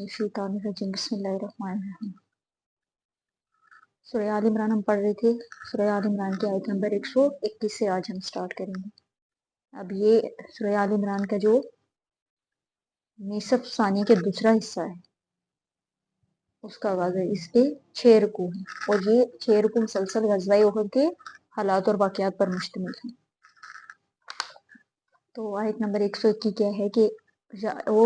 मिनश्शैतानिर रजीम बिस्मिल्लाहिर्रहमानिर्रहीम। सूरह आल इमरान हम पढ़ रहे थे। सूरह आल इमरान की आयत नंबर 121 से आज हम स्टार्ट करेंगे। अब ये सूरह आल इमरान का जो निसफ सानी के दूसरा हिस्सा है उसका आगाज है। इसके 6 रुकू हैं और ये 6 रुकू मुसलसल ग़ज़वा उहद के हालात और वाक़यात पर मुश्तमिल हैं। तो आयत नंबर 121 क्या है कि वो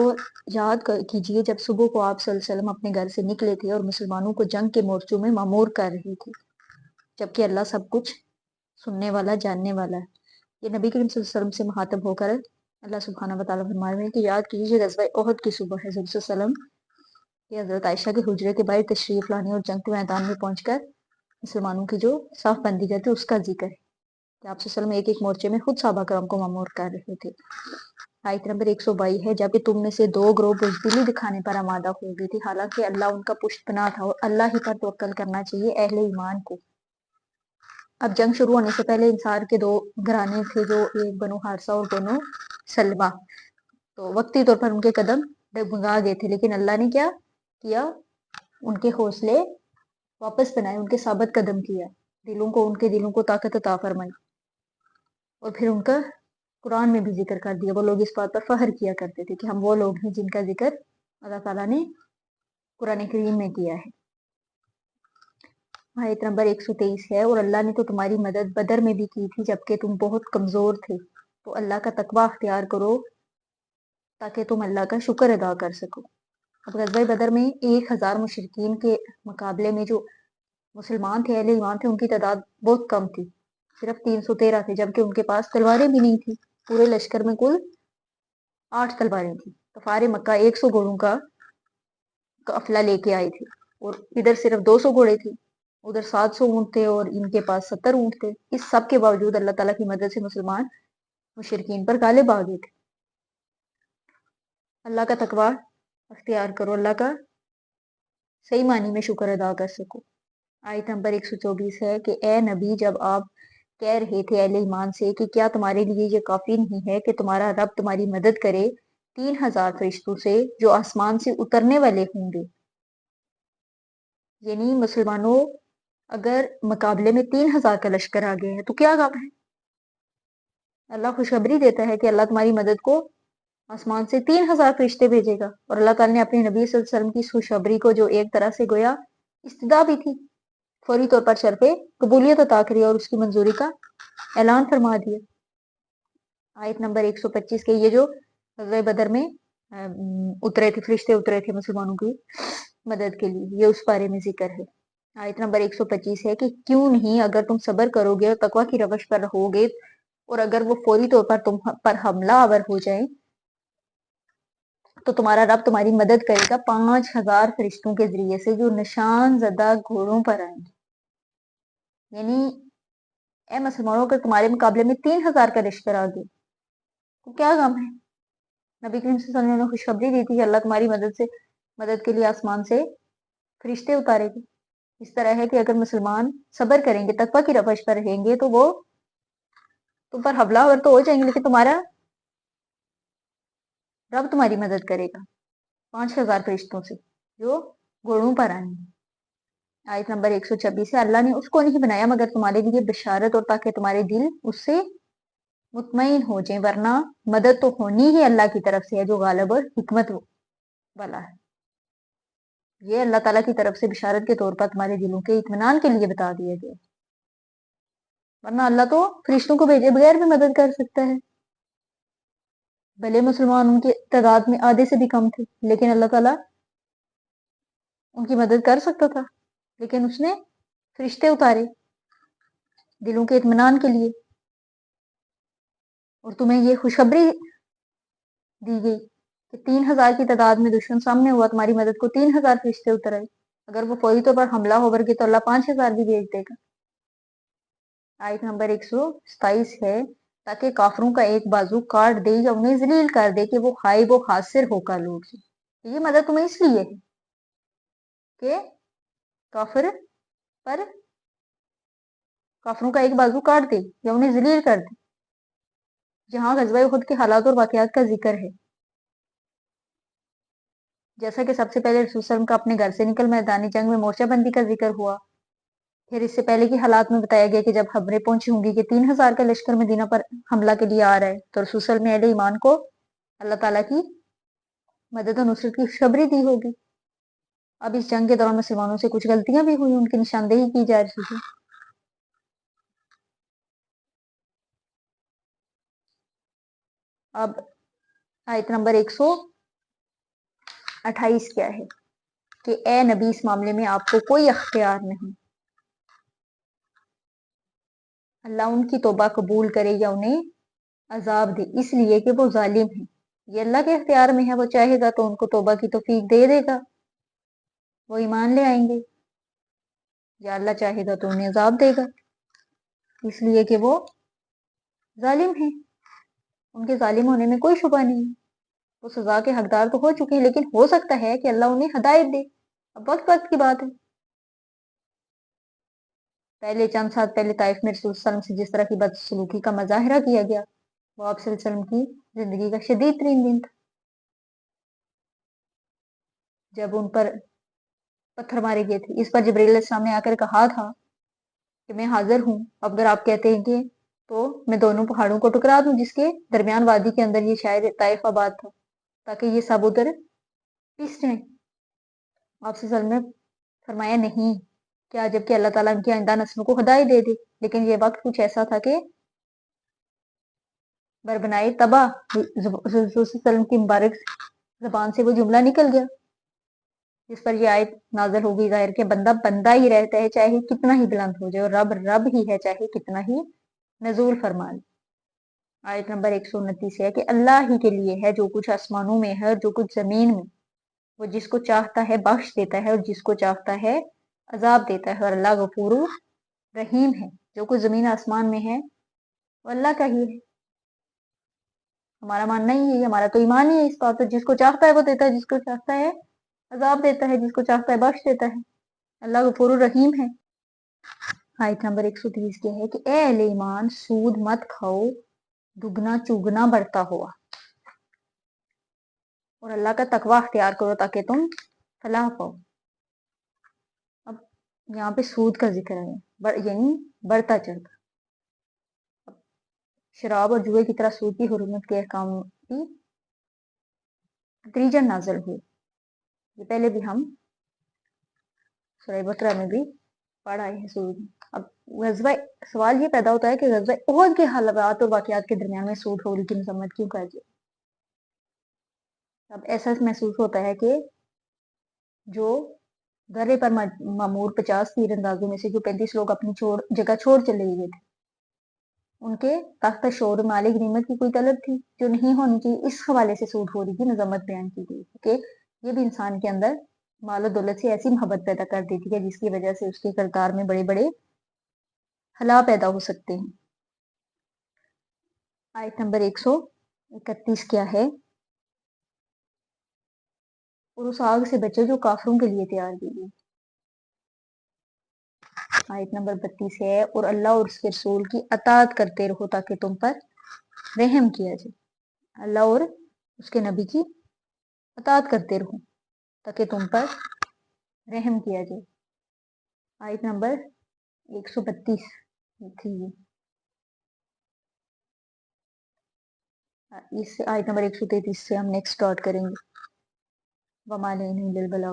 याद कीजिए जब सुबह को आप सल्लल्लाहु अलैहि वसल्लम अपने घर से निकले थे और मुसलमानों को जंग के मोर्चों में मामूर कर रहे थे, जबकि अल्लाह सब कुछ सुनने वाला जानने वाला है। ये नबी करीम सल्लल्लाहु अलैहि वसल्लम से मुखातब होकर अल्लाह सुब्हानहू व तआला फरमा रहे हैं कि याद कीजिए ग़ज़वा उहद की सुबह है। हज़रत सल्लम ये हज़रत आयशा के हुजरे के बाहर तशरीफ लाने और जंग के मैदान में पहुंचकर मुसलमानों की जो साफ बंदी करते उसका जिक्र है कि आप सल्लम एक एक मोर्चे में खुद सहाबा करम को मामूर कर रहे थे। आयत नंबर 122 है, जबकि तुम में से 2 ग्रोह बुज़दिली दिखाने पर आमादा हो गई थी, हालांकि अल्लाह उनका पुष्टपनाह था और अल्लाह ही पर तवक्कल करना चाहिए अहले ईमान को। अब जंग शुरू होने से पहले इंसार के 2 घराने थे, जो एक बनु हारसा और बनु सलमा। तो वक्ती तौर पर उनके कदम डगमगा गए थे, लेकिन अल्लाह ने क्या किया, उनके हौसले वापस बनाए, उनके साबित कदम किया, उनके दिलों को ताकत अता फरमाई और फिर उनका कुरान में भी जिक्र कर दिया। वो लोग इस बात पर फख्र किया करते थे कि हम वो लोग हैं जिनका जिक्र अल्लाह ताला ने कुरान करीम में किया है। आयत नंबर 123 है, और अल्लाह ने तो तुम्हारी मदद बदर में भी की थी जबकि तुम बहुत कमजोर थे, तो अल्लाह का तकवा अख्तियार करो ताकि तुम अल्लाह का शुक्र अदा कर सको। अब ग़ज़वा बदर में 1000 मुशरिकीन के मुकाबले में जो मुसलमान थे, अहले ईमान थे, उनकी तादाद बहुत कम थी, सिर्फ 313 थे, जबकि उनके पास तलवारें भी नहीं थी। पूरे लश्कर में कुल 8 तलवारें थी। कफारे मक्का 100 घोड़ों का काफिला लेके आए थे और इधर सिर्फ 200 घोड़े थे, उधर 700 ऊंट थे और इनके पास 70 ऊंट थे। इस सब के बावजूद अल्लाह ताला की मदद से मुसलमान मुशरिकीन पर गालिब आ गए थे। अल्लाह का तकवा अख्तियार करो, अल्लाह का सही मानी में शुक्र अदा कर सको। आयत नंबर 124 है कि ए नबी, जब आप कह रहे थे अहले ईमान से कि क्या तुम्हारे लिए ये काफी नहीं है कि तुम्हारा रब तुम्हारी मदद करे 3000 फरिश्तों से जो आसमान से उतरने वाले होंगे। यानी मुसलमानों अगर मुकाबले में 3000 का लश्कर आ गया है तो क्या गम है। अल्लाह खुशखबरी देता है कि अल्लाह तुम्हारी मदद को आसमान से 3000 फरिश्ते भेजेगा और अल्लाह ताला ने अपने नबी सल्लल्लाहु अलैहि वसल्लम की खुशखबरी को, जो एक तरह से गोया इस्तदा भी थी, फौरी तौर पर शर्फ़े कबूलियत अता करी और उसकी मंजूरी का ऐलान फरमा दिया। आयत नंबर 125 के ये जो ग़ज़वा बदर में उतरे थे, फरिश्ते उतरे थे मुसलमानों की मदद के लिए, ये उस बारे में जिक्र है। आयत नंबर 125 है कि क्यों नहीं, अगर तुम सब्र करोगे और तकवा की रवश पर रहोगे और अगर वो फौरी तौर पर तुम पर हमला आवर हो जाए तो तुम्हारा रब तुम्हारी मदद करेगा 5000 फरिश्तों के जरिए से, जो निशान ज़दा घोड़ों पर आएंगे। यानी ए मुसलमानों, अगर तुम्हारे मुकाबले में 3000 का लश्कर आ गया तो क्या गम है। नबी करीम सल्लल्लाहु अलैहि वसल्लम ने खुशखबरी दी थी कि अल्लाह तुम्हारी मदद के लिए आसमान से फरिश्ते उतारेगा। इस तरह है कि अगर मुसलमान सब्र करेंगे, तकवा की रवश पर रहेंगे, तो वो तुम पर हमलावर तो हो जाएंगे, लेकिन तुम्हारा रब तुम्हारी मदद करेगा 5000 फरिश्तों से जो घोड़ों पर आएंगे। आयत नंबर 126 है, अल्लाह ने उसको नहीं बनाया मगर तुम्हारे लिए बिशारत, और ताकि तुम्हारे दिल उससे मुतमईन हो जाए, वरना मदद तो होनी ही अल्लाह की तरफ से है, जो गालिब और हिकमत वाला है। ये अल्लाह ताला की तरफ से बिशारत के तौर पर तुम्हारे दिलों के इत्मीनान के लिए बता दिया गया, वरना अल्लाह तो फरिश्तों को भेजे बगैर भी मदद कर सकता है। भले मुसलमान उनके तादाद में आधे से भी कम थे, लेकिन अल्लाह ताला उनकी मदद कर सकता था, लेकिन उसने फरिश्ते उतारे दिलों के इत्मीनान के लिए। और तुम्हें ये खुशखबरी दी गई कि 3000 की तादाद में दुश्मन सामने हुआ, तुम्हारी मदद को 3000 फरिश्ते उतर आए। अगर वो फौरी तौर पर हमला होवर गए तो अल्लाह 5000 भी भेज देगा। आयत नंबर 127 है, ताकि काफरों का एक बाजू काट दे या उन्हें जलील कर दे कि वो खाई वो हासिर होकर लौट जाए। ये मदद तुम्हें इसलिए है कि काफिर पर काफरों का एक बाजू काट दे या उन्हें जलील कर दे। जहां ग़ज़वा उहद के हालात और वाक़यात का जिक्र है, जैसा कि सबसे पहले रसूल सल्लल्लाहु अलैहि वसल्लम का अपने घर से निकल मैदानी जंग में मोर्चा बंदी का जिक्र हुआ, फिर इससे पहले की हालात में बताया गया कि जब खबरें पहुंची होंगी कि 3000 का लश्कर मदीना पर हमला के लिए आ रहा है, तो रसूल सल्लल्लाहु अलैहि वसल्लम ने अहले ईमान को अल्लाह ताला की मदद और नुसरत की खुशखबरी दी होगी। अब इस जंग के दौरान मुसलमानों से कुछ गलतियां भी हुई, उनकी निशानदेही की जा रही थी। अब आयत नंबर 128 क्या है कि ए नबी, इस मामले में आपको कोई अख्तियार नहीं, अल्लाह उनकी तौबा कबूल करे या उन्हें अजाब दे, इसलिए कि वो जालिम है। ये अल्लाह के अख्तियार में है, वो चाहेगा तो उनको तौबा की तौफीक दे देगा, वो ईमान ले आएंगे, या अल्लाह चाहेगा तो उन्हें अजाब देगा, इसलिए कि वो जालिम है। उनके जालिम होने में कोई शुबा नहीं है, वो सजा के हकदार तो हो चुके हैं, लेकिन हो सकता है कि अल्लाह उन्हें हदायत दे। अब वक्त वक्त की बात है। पहले चंद साल पहले ताइफ में रसूल सल्लल्लाहु अलैहि वसल्लम से जिस तरह की बदसलूकी का मुजाहरा किया गया, वो आप सल्लल्लाहु अलैहि वसल्लम की जिंदगी का शदीद तरीन दिन था। जब उन पर पत्थर मारे गए थे, इस पर जिब्रील अलैहिस्सलाम ने आकर कहा था कि मैं हाजिर हूँ, अगर आप कहते हैं कि तो मैं दोनों पहाड़ों को टुकरा दूं जिसके दरमियान वादी के अंदर ये शायद ताइफ आबाद था, ताकि ये सब उधर पिस जाए। आप सल्लल्लाहु अलैहि वसल्लम ने फरमाया नहीं, क्या जबकि अल्लाह ताला इनकी आइंदा नस्लों को हदायत दे दे। लेकिन ये वक्त कुछ ऐसा था कि बरबनाई तबाह वसल्लम की मुबारक जबान से वो जुमला निकल गया, जिस पर ये आयत नाज़िल हो गई, जाहिर के बंदा बंदा ही रहता है चाहे कितना ही बुलंद हो जाए, और रब रब ही है चाहे कितना ही नजूल फरमा ले। आयत नंबर 129 है कि अल्लाह ही के लिए है जो कुछ आसमानों में है और जो कुछ जमीन में, वो जिसको चाहता है बख्श देता है और जिसको चाहता है अजाब देता है, और अल्लाह गफूर रहीम है। जो कुछ जमीन आसमान में है वो अल्लाह का ही है। हमारा मानना ही है, हमारा तो ईमान ही है इस बात पर, जिसको चाहता है वो देता है, जिसको चाहता है अजाब देता है, जिसको चाहता है बख्श देता है। अल्लाह गफूर रहीम है। आयत नंबर 130 क्या है कि ए अहले ईमान, सूद मत खाओ दुगना चुगना बढ़ता हुआ, और अल्लाह का तकवा अख्तियार करो ताकि तुम फलाह पाओ। अब यहाँ पे सूद का जिक्र है, यानी बढ़ता चढ़ता। शराब और जुए की तरह सूद की हुर्मत के अहकाम की तदरीजन नाज़िल हुई। ये पहले भी हम सूरह बकरा में भी पढ़ आए हैं सूद। अब गज़वा, सवाल ये पैदा होता है कि गज़वा उहद के हालात और वाक़यात के दरमियान में सूद खोरी की मज़म्मत क्यों कर दी। अब ऐसा महसूस होता है कि जो दर्रे पर मामूर 50 तीरंदाजों में से जो 35 लोग अपनी जगह छोड़ चले गए थे, उनके तख्त शोर मालिक नीमत की कोई तलब थी जो नहीं होनी चाहिए। इस हवाले से सूदखोरी की मजम्मत बयान की गई कि ये भी इंसान के अंदर माल दौलत से ऐसी मोहब्बत पैदा कर देती है जिसकी वजह से उसके किरदार में बड़े बड़े हला पैदा हो सकते हैं। आयत नंबर 131 क्या है, और उस आग से बचे जो काफिरों के लिए तैयार की गई। आयत नंबर 32 है, और अल्लाह और उसके रसूल की अताअत करते रहो ताकि तुम पर रहम किया जाए। अल्लाह और उसके नबी की अताअत करते रहो ताकि तुम पर रहम किया जाए। आयत नंबर 132 थी ये। इस आयत नंबर 133 से हम नेक्स्ट स्टार्ट करेंगे। वमा अलैना इल्लल बलाग।